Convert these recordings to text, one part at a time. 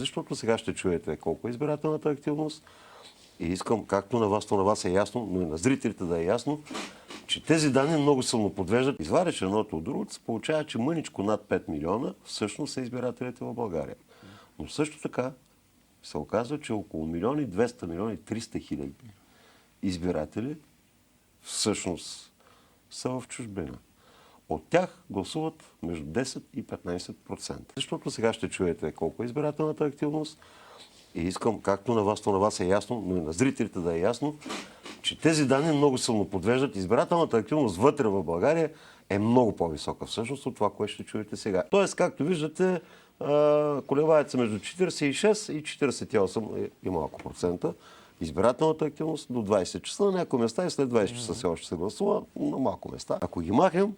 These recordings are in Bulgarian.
Защото сега ще чуете колко е избирателната активност и искам както на вас, то на вас е ясно, но и на зрителите да е ясно, че тези данни много силно подвеждат. Извадиш едното от другото, се получава, че мъничко над 5 милиона всъщност са избирателите в България. Но също така се оказва, че около 1 200 милиона 300 хиляди избиратели всъщност са в чужбина. От тях гласуват между 10 и 15%. Защото сега ще чуете колко е избирателната активност и искам както на вас, то на вас е ясно, но и на зрителите да е ясно, че тези данни много силно подвеждат. Избирателната активност вътре в България е много по-висока всъщност от това, което ще чуете сега. Тоест, както виждате, колебаят се между 46 и 48 и малко процента. Избирателната активност до 20 часа на някои места и след 20 часа все още се гласува на малко места. Ако ги махнем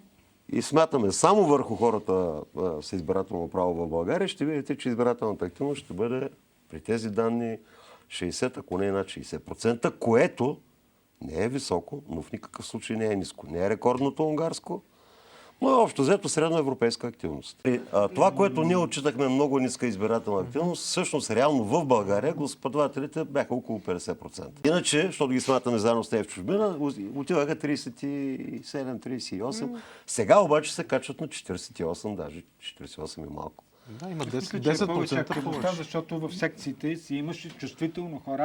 и смятаме само върху хората с избирателно право в България, ще видите, че избирателната активност ще бъде при тези данни 60, ако не е над 60%, което не е високо, но в никакъв случай не е ниско. Не е рекордното унгарско, но е общо взето средноевропейска активност. Това, което ние отчитахме много ниска избирателна активност, всъщност реално в България гласоподавателите бяха около 50%. Иначе, защото ги смятаме заедно с тези в чужбина, отиваха 37-38. Сега обаче се качват на 48, даже 48 и малко. Да, има Мисля, 10%, че е повече 10% активността, повече. защото в секциите си имаше чувствително хора,